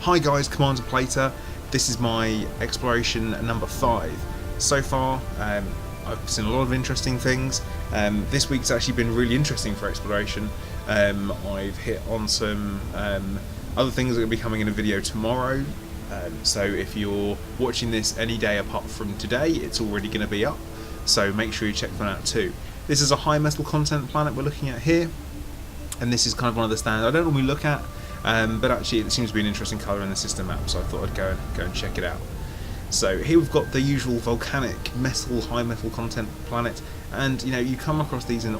Hi guys, Commander Plater. This is my exploration number 5. So far, I've seen a lot of interesting things. This week's actually been really interesting for exploration. I've hit on some other things that will be coming in a video tomorrow. So if you're watching this any day apart from today, it's already going to be up. So make sure you check that out too. This is a high metal content planet we're looking at here. And this is kind of one of the stands I don't normally look at. But actually it seems to be an interesting colour in the system map, so I thought I'd go and check it out. So here we've got the usual volcanic metal, high metal content planet, and you come across these in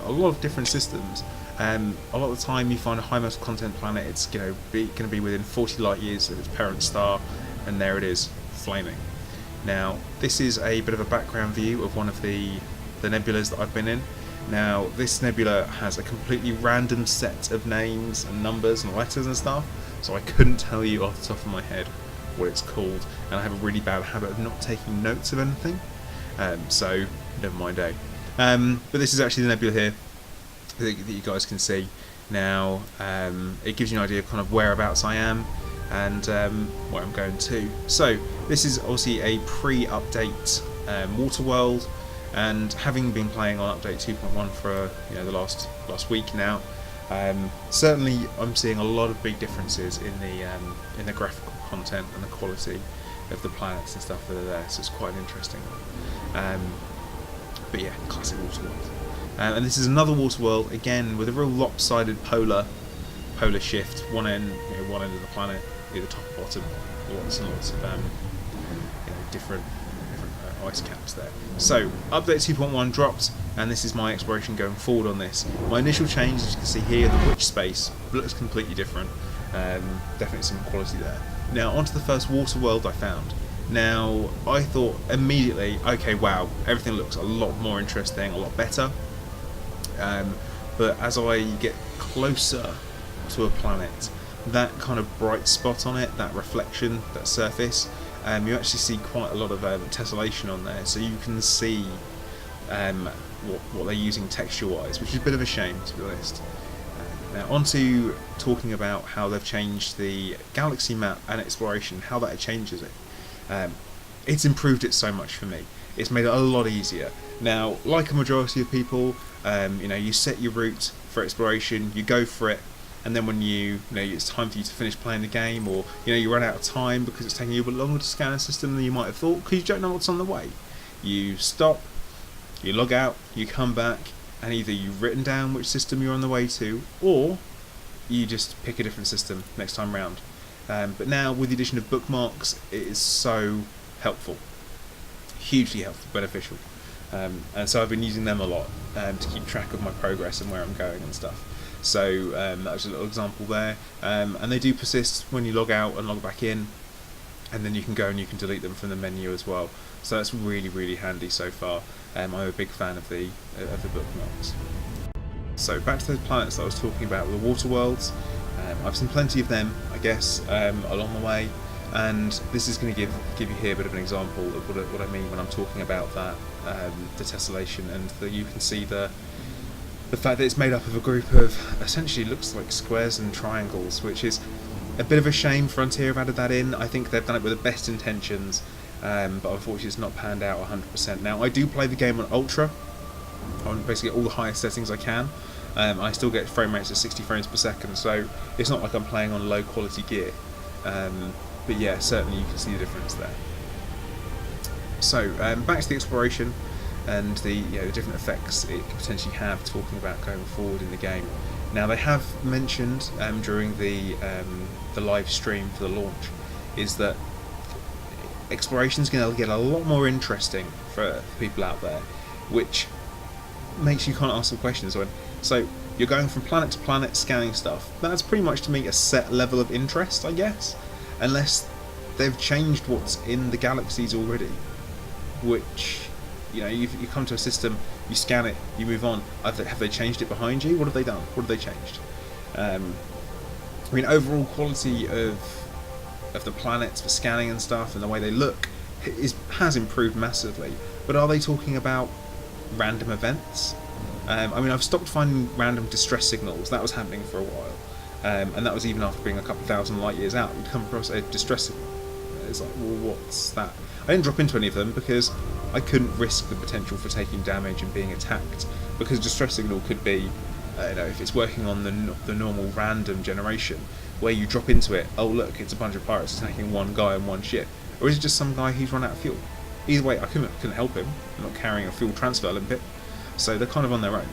a lot of different systems. A lot of the time you find a high metal content planet, it's going to be within 40 light years of its parent star, and there it is, flaming. Now this is a bit of a background view of one of the nebulas that I've been in. Now, this nebula has a completely random set of names and numbers and letters and stuff, so I couldn't tell you off the top of my head what it's called, and I have a really bad habit of not taking notes of anything, so never mind. But this is actually the nebula here that you guys can see. Now, it gives you an idea of kind of whereabouts I am and where I'm going to. So, this is obviously a pre-update water world. And having been playing on update 2.1 for the last week now, certainly I'm seeing a lot of big differences in the graphical content and the quality of the planets and stuff that are there. So it's quite interesting. But yeah, classic water world. And this is another water world again with a real lopsided polar shift. One end of the planet, either top or bottom. Lots and lots of different ice caps there. So update 2.1 drops, and this is my exploration going forward on this. My initial change, as you can see here, the witch space looks completely different. Definitely some quality there. Now onto the first water world I found. Now I thought immediately, okay, wow, everything looks a lot more interesting, a lot better. But as I get closer to a planet, that kind of bright spot on it, that reflection, that surface, you actually see quite a lot of tessellation on there, so you can see what they're using texture-wise, which is a bit of a shame, to be honest. Now on to talking about how they've changed the galaxy map and exploration, how that changes it. It's improved it so much for me. It's made it a lot easier. Now, like a majority of people, you set your route for exploration, you go for it, and then when it's time for you to finish playing the game, or you run out of time because it's taking you a bit longer to scan a system than you might have thought because you don't know what's on the way, you stop, you log out, you come back, and either you've written down which system you're on the way to, or you just pick a different system next time round. But now with the addition of bookmarks, it is so helpful, hugely helpful, beneficial, and so I've been using them a lot to keep track of my progress and where I'm going and stuff. So that was a little example there, and they do persist when you log out and log back in, and then you can go and you can delete them from the menu as well. So that's really, really handy so far. I'm a big fan of the bookmarks. So back to those planets that I was talking about, the water worlds. I've seen plenty of them, I guess, along the way, and this is going to give you here a bit of an example of what I mean when I'm talking about that, the tessellation, and you can see the fact that it's made up of a group of essentially looks like squares and triangles, which is a bit of a shame. Frontier have added that in. I think they've done it with the best intentions, but unfortunately it's not panned out 100%. Now I do play the game on Ultra, on basically all the highest settings I can. I still get frame rates at 60 frames per second, so it's not like I'm playing on low quality gear. But yeah, certainly you can see the difference there. So back to the exploration and the different effects it could potentially have, talking about going forward in the game. Now they have mentioned during the live stream for the launch is that exploration is going to get a lot more interesting for people out there, which makes you kind of ask some questions. So you're going from planet to planet scanning stuff. That's pretty much to me a set level of interest, I guess, unless they've changed what's in the galaxies already, which you come to a system, you scan it, you move on. Have they changed it behind you? What have they done? What have they changed? Overall quality of the planets for scanning and stuff, and the way they look has improved massively. But are they talking about random events? I've stopped finding random distress signals. That was happening for a while. and that was even after being a couple of thousand light years out. You'd come across a distress signal. It's like, well, what's that? I didn't drop into any of them because I couldn't risk the potential for taking damage and being attacked, because distress signal could be, if it's working on the normal random generation, where you drop into it, oh look, it's a bunch of pirates attacking one guy and one ship, or is it just some guy who's run out of fuel? Either way, I couldn't help him. I'm not carrying a fuel transfer limpet, so they're kind of on their own.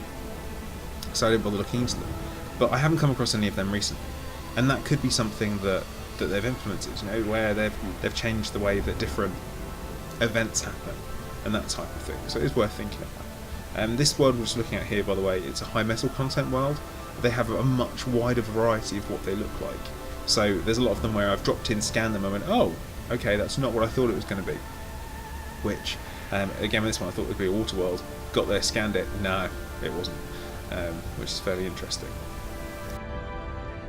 So I didn't bother looking into them. But I haven't come across any of them recently, and that could be something that they've implemented, where they've changed the way that different events happen and that type of thing. So it is worth thinking about. This world we're just looking at here, by the way, it's a high metal content world. They have a much wider variety of what they look like. So there's a lot of them where I've dropped in, scanned them, and went, oh, okay, that's not what I thought it was going to be. Which, again, with this one I thought would be a water world. Got there, scanned it, no, it wasn't. Which is fairly interesting.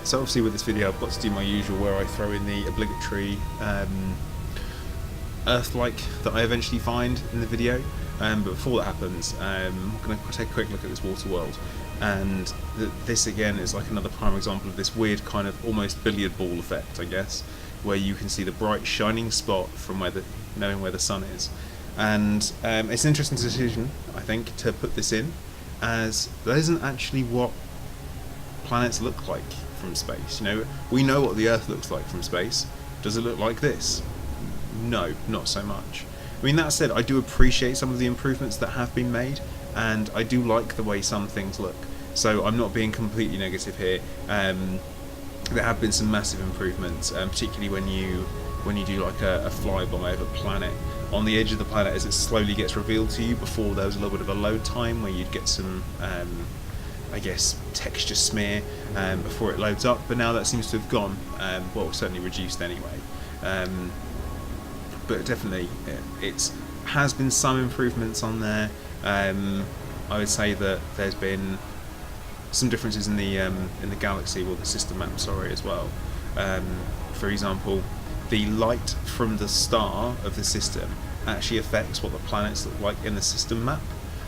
So obviously with this video I've got to do my usual, where I throw in the obligatory Earth-like that I eventually find in the video. But before that happens, I'm going to take a quick look at this water world. And this again is like another prime example of this weird kind of almost billiard ball effect, I guess, where you can see the bright shining spot from knowing where the sun is. And it's an interesting decision, I think, to put this in, as that isn't actually what planets look like from space. We know what the Earth looks like from space. Does it look like this? No, not so much. I mean, that said, I do appreciate some of the improvements that have been made, and I do like the way some things look. So I'm not being completely negative here. There have been some massive improvements, particularly when you do like a flyby of a planet. On the edge of the planet, as it slowly gets revealed to you, before there was a little bit of a load time where you'd get some I guess texture smear before it loads up, but now that seems to have gone, well, certainly reduced anyway. But definitely it has been some improvements on there. I would say that there's been some differences in the galaxy, or the system map, sorry, as well. For example, the light from the star of the system actually affects what the planets look like in the system map.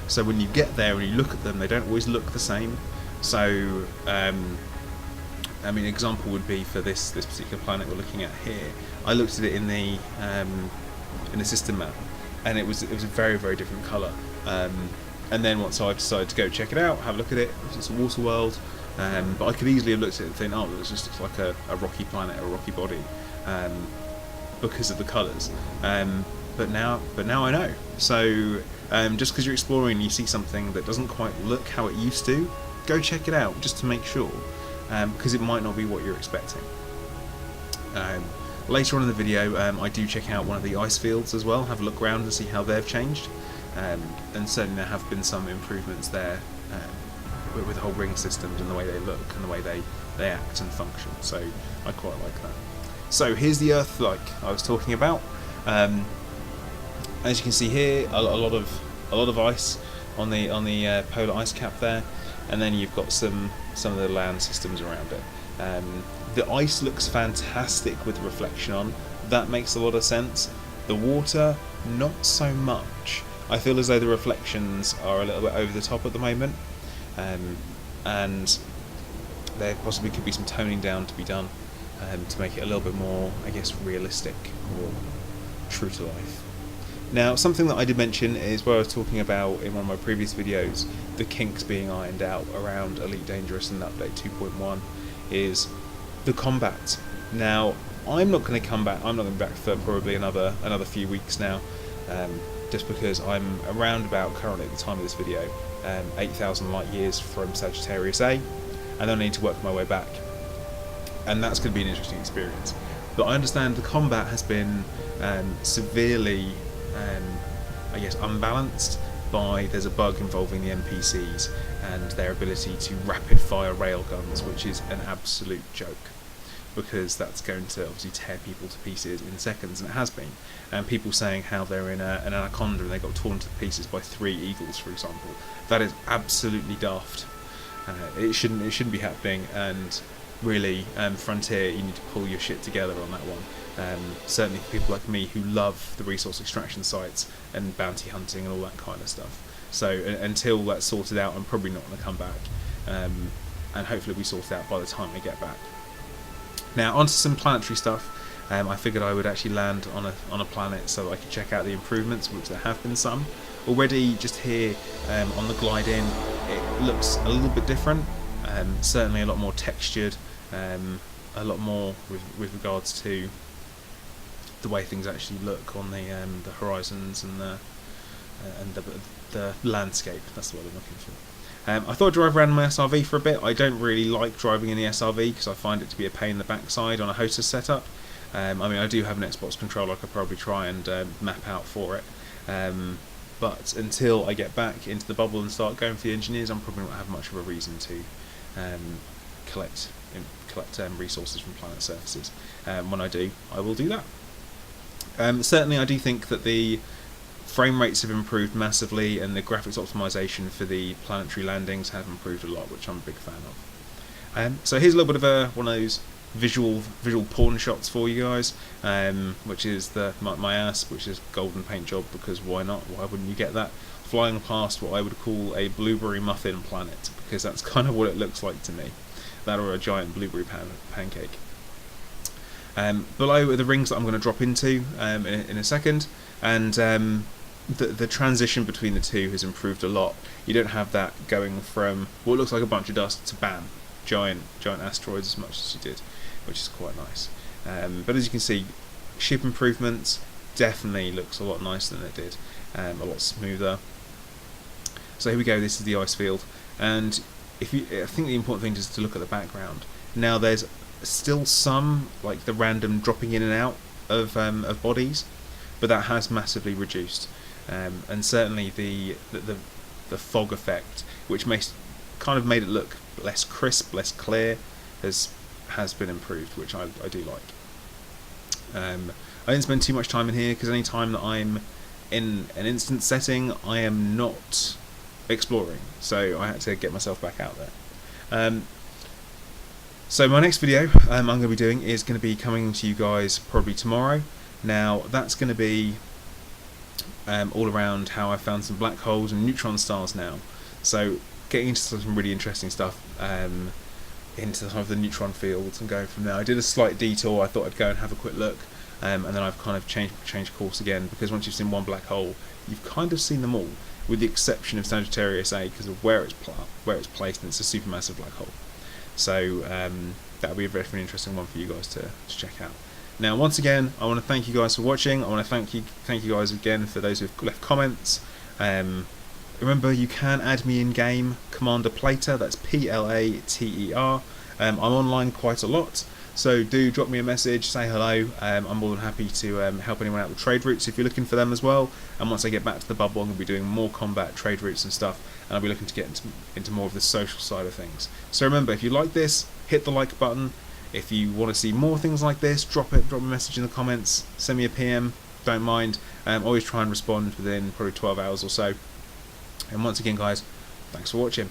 So when you get there and you look at them, they don't always look the same. So, I mean, an example would be for this particular planet we're looking at here. I looked at it in the system map, and it was a very, very different colour. And then once I decided to go check it out, have a look at it, it's a water world. But I could easily have looked at it and think, oh, it just looks like a rocky planet, or a rocky body, because of the colours. But now I know. So just because you're exploring and you see something that doesn't quite look how it used to, go check it out just to make sure, because it might not be what you're expecting. Later on in the video, I do check out one of the ice fields as well, have a look around and see how they've changed, and certainly there have been some improvements there with the whole ring systems and the way they look and the way they act and function. So I quite like that. So here's the Earth like I was talking about. As you can see here, a lot of ice on the polar ice cap there, and then you've got some of the land systems around it. The ice looks fantastic with the reflection on. That makes a lot of sense. The water, not so much. I feel as though the reflections are a little bit over the top at the moment, and there possibly could be some toning down to be done to make it a little bit more, I guess, realistic or true to life. Now, something that I did mention is where I was talking about in one of my previous videos, the kinks being ironed out around Elite Dangerous and Update 2.1, is the combat. Now, I'm not going to come back. I'm not going to be back for probably another few weeks now, just because I'm around about, currently at the time of this video, 8,000 light years from Sagittarius A, and I need to work my way back, and that's going to be an interesting experience. But I understand the combat has been severely, I guess, unbalanced by, there's a bug involving the NPCs and their ability to rapid fire railguns, which is an absolute joke, because that's going to obviously tear people to pieces in seconds, and it has been. And people saying how they're in an anaconda and they got torn to pieces by 3 eagles, for example. That is absolutely daft. It shouldn't be happening, and really, Frontier, you need to pull your shit together on that one. Certainly for people like me who love the resource extraction sites and bounty hunting and all that kind of stuff. So until that's sorted out, I'm probably not going to come back. and hopefully we sort it out by the time I get back. Now onto some planetary stuff. I figured I would actually land on a planet so that I could check out the improvements, which there have been some. Already just here on the glide in, it looks a little bit different, certainly a lot more textured, a lot more with regards to the way things actually look on the horizons and the landscape. That's the word I'm looking for. I thought I'd drive around my SRV for a bit. I don't really like driving in the SRV because I find it to be a pain in the backside on a hostess setup. I mean, I do have an Xbox controller I could probably try and map out for it. But until I get back into the bubble and start going for the engineers, I'm probably not have much of a reason to collect resources from planet surfaces. When I do, I will do that. Certainly, I do think that the frame rates have improved massively, and the graphics optimization for the planetary landings have improved a lot, which I'm a big fan of. So here's a little bit of one of those visual porn shots for you guys, which is my ass, which is golden paint job, because why not? Why wouldn't you get that? Flying past what I would call a blueberry muffin planet, because that's kind of what it looks like to me. That or a giant blueberry pancake. Below are the rings that I'm going to drop into in a second, and the transition between the two has improved a lot. You don't have that going from what looks like a bunch of dust to bam, giant asteroids as much as you did, which is quite nice. But as you can see, ship improvements definitely looks a lot nicer than it did, a lot smoother. So here we go. This is the ice field, and I think the important thing is to look at the background. Now there's still some, like the random dropping in and out of bodies, but that has massively reduced, and certainly the fog effect, which kind of made it look less crisp, less clear, has been improved, which I do like. I didn't spend too much time in here because any time that I'm in an instance setting, I am not exploring, so I had to get myself back out there. So my next video I'm going to be doing is going to be coming to you guys probably tomorrow. Now that's going to be all around how I found some black holes and neutron stars now. So getting into some really interesting stuff, into some of the neutron fields and going from there. I did a slight detour. I thought I'd go and have a quick look, and then I've kind of changed course again, because once you've seen one black hole, you've kind of seen them all, with the exception of Sagittarius A because of where it's placed, and it's a supermassive black hole. So that'll be a very interesting one for you guys to check out. Now, once again, I want to thank you guys for watching. I want to thank you guys again for those who've left comments. Remember, you can add me in game, Commander Plater. That's Plater. I'm online quite a lot, so do drop me a message, say hello. I'm more than happy to help anyone out with trade routes if you're looking for them as well. And once I get back to the bubble, I'm going to be doing more combat trade routes and stuff, and I'll be looking to get into more of the social side of things. So remember, if you like this, hit the like button. If you want to see more things like this, drop me a message in the comments, send me a PM, don't mind. Always try and respond within probably 12 hours or so. And once again, guys, thanks for watching.